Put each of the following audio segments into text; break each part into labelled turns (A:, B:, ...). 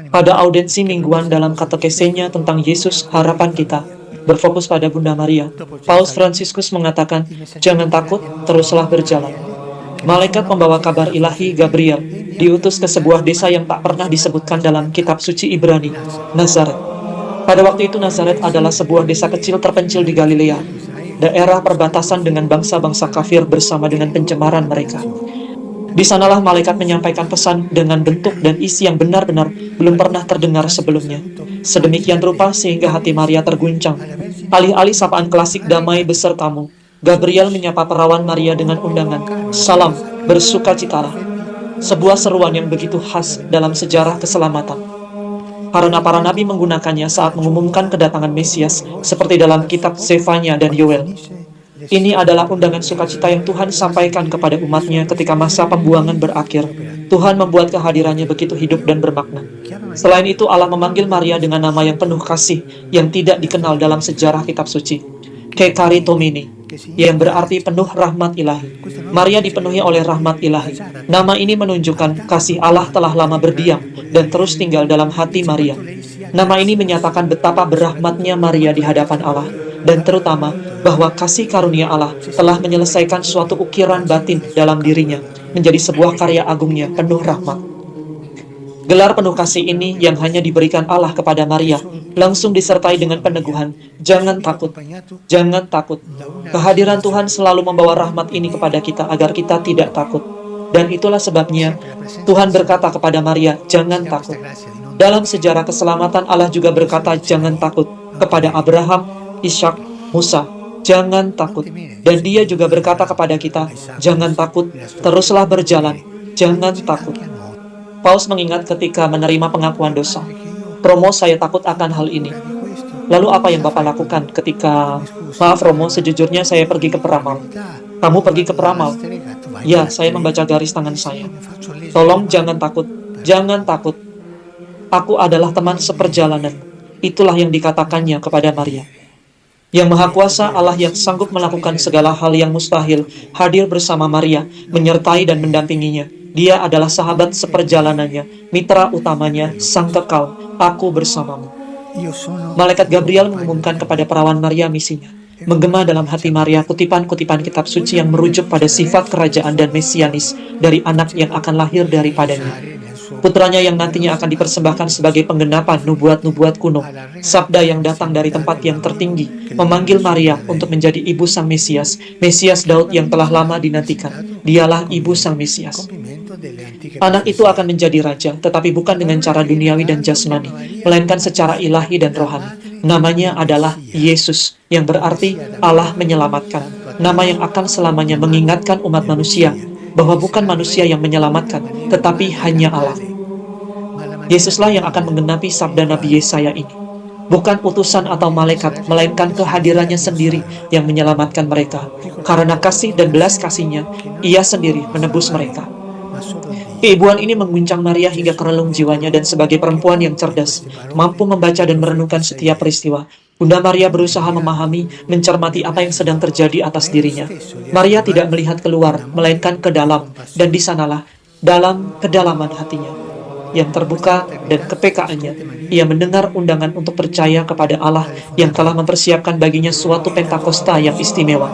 A: Pada audensi mingguan dalam katekesenya tentang Yesus, harapan kita, berfokus pada Bunda Maria, Paus Fransiskus mengatakan, jangan takut, teruslah berjalan. Malaikat pembawa kabar ilahi Gabriel diutus ke sebuah desa yang tak pernah disebutkan dalam kitab suci Ibrani, Nazaret. Pada waktu itu Nazaret adalah sebuah desa kecil terpencil di Galilea, daerah perbatasan dengan bangsa-bangsa kafir bersama dengan pencemaran mereka. Di sanalah malaikat menyampaikan pesan dengan bentuk dan isi yang benar-benar belum pernah terdengar sebelumnya. Sedemikian rupa sehingga hati Maria terguncang. Alih-alih sapaan klasik damai besertamu, Gabriel menyapa perawan Maria dengan undangan, salam, bersukacitalah. Sebuah seruan yang begitu khas dalam sejarah keselamatan. Karena para nabi menggunakannya saat mengumumkan kedatangan Mesias, seperti dalam kitab Zefanya dan Yoel. Ini adalah undangan sukacita yang Tuhan sampaikan kepada umatnya ketika masa pembuangan berakhir. Tuhan membuat kehadirannya begitu hidup dan bermakna. Selain itu, Allah memanggil Maria dengan nama yang penuh kasih, yang tidak dikenal dalam sejarah kitab suci. Kekaritomini, yang berarti penuh rahmat ilahi. Maria dipenuhi oleh rahmat ilahi. Nama ini menunjukkan kasih Allah telah lama berdiam dan terus tinggal dalam hati Maria. Nama ini menyatakan betapa berahmatnya Maria di hadapan Allah, dan terutama bahwa kasih karunia Allah telah menyelesaikan suatu ukiran batin dalam dirinya, menjadi sebuah karya agungnya penuh rahmat. Gelar penuh kasih ini yang hanya diberikan Allah kepada Maria, langsung disertai dengan peneguhan, jangan takut, jangan takut. Kehadiran Tuhan selalu membawa rahmat ini kepada kita agar kita tidak takut. Dan itulah sebabnya Tuhan berkata kepada Maria, jangan takut. Dalam sejarah keselamatan Allah juga berkata, jangan takut kepada Abraham, Ishak, Musa, jangan takut. Dan dia juga berkata kepada kita, jangan takut, teruslah berjalan, jangan takut. Paus mengingat ketika menerima pengakuan dosa, Romo, saya takut akan hal ini. Lalu apa yang Bapak lakukan ketika, maaf Romo, sejujurnya saya pergi ke peramal. Kamu pergi ke peramal? Ya, saya membaca garis tangan saya. Tolong jangan takut, jangan takut. Aku adalah teman seperjalanan. Itulah yang dikatakannya kepada Maria. Yang Maha Kuasa, Allah yang sanggup melakukan segala hal yang mustahil, hadir bersama Maria, menyertai dan mendampinginya. Dia adalah sahabat seperjalanannya, mitra utamanya, sang kekal, aku bersamamu. Malaikat Gabriel mengumumkan kepada perawan Maria misinya. Menggema dalam hati Maria kutipan-kutipan kitab suci yang merujuk pada sifat kerajaan dan mesianis dari anak yang akan lahir daripadanya. Putranya yang nantinya akan dipersembahkan sebagai penggenapan nubuat-nubuat kuno. Sabda yang datang dari tempat yang tertinggi memanggil Maria untuk menjadi ibu sang Mesias, Mesias Daud yang telah lama dinantikan. Dialah ibu sang Mesias. Anak itu akan menjadi raja, tetapi bukan dengan cara duniawi dan jasmani, melainkan secara ilahi dan rohani. Namanya adalah Yesus, yang berarti Allah menyelamatkan. Nama yang akan selamanya mengingatkan umat manusia bahwa bukan manusia yang menyelamatkan, tetapi hanya Allah. Yesuslah yang akan menggenapi sabda Nabi Yesaya ini. Bukan utusan atau malaikat, melainkan kehadirannya sendiri yang menyelamatkan mereka. Karena kasih dan belas kasihnya, Ia sendiri menebus mereka. Keibuan ini mengguncang Maria hingga ke relung jiwanya, dan sebagai perempuan yang cerdas, mampu membaca dan merenungkan setiap peristiwa, Bunda Maria berusaha memahami, mencermati apa yang sedang terjadi atas dirinya. Maria tidak melihat keluar, melainkan ke dalam, dan di sanalah, dalam kedalaman hatinya, yang terbuka dan kepekaannya, ia mendengar undangan untuk percaya kepada Allah yang telah mempersiapkan baginya suatu Pentakosta yang istimewa.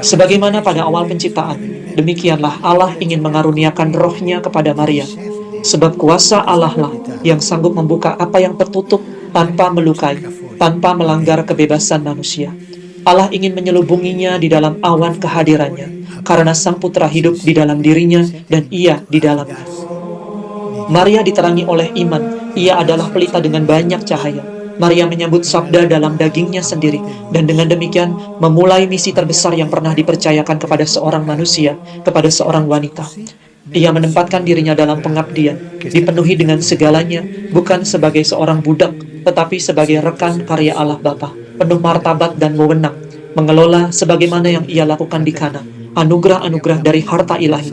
A: Sebagaimana pada awal penciptaan, demikianlah Allah ingin mengaruniakan rohnya kepada Maria. Sebab kuasa Allah lah yang sanggup membuka apa yang tertutup tanpa melukai, tanpa melanggar kebebasan manusia. Allah ingin menyelubunginya di dalam awan kehadirannya, karena Sang Putra hidup di dalam dirinya dan ia di dalamnya. Maria diterangi oleh iman, ia adalah pelita dengan banyak cahaya. Maria menyambut sabda dalam dagingnya sendiri, dan dengan demikian memulai misi terbesar yang pernah dipercayakan kepada seorang manusia, kepada seorang wanita. Ia menempatkan dirinya dalam pengabdian, dipenuhi dengan segalanya, bukan sebagai seorang budak, tetapi sebagai rekan karya Allah Bapa, penuh martabat dan wewenang, mengelola sebagaimana yang ia lakukan di Kana, anugerah-anugerah dari harta ilahi.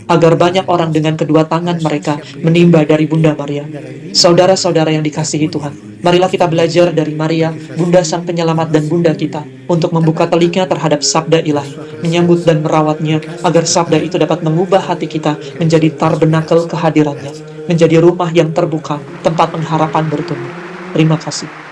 A: agar banyak orang dengan kedua tangan mereka menimba dari Bunda Maria. Saudara-saudara yang dikasihi Tuhan, marilah kita belajar dari Maria, Bunda Sang Penyelamat dan Bunda kita, untuk membuka telinga terhadap sabda ilahi, menyambut dan merawatnya, agar sabda itu dapat mengubah hati kita menjadi tabernakel kehadirannya, menjadi rumah yang terbuka, tempat pengharapan bertumbuh. Terima kasih.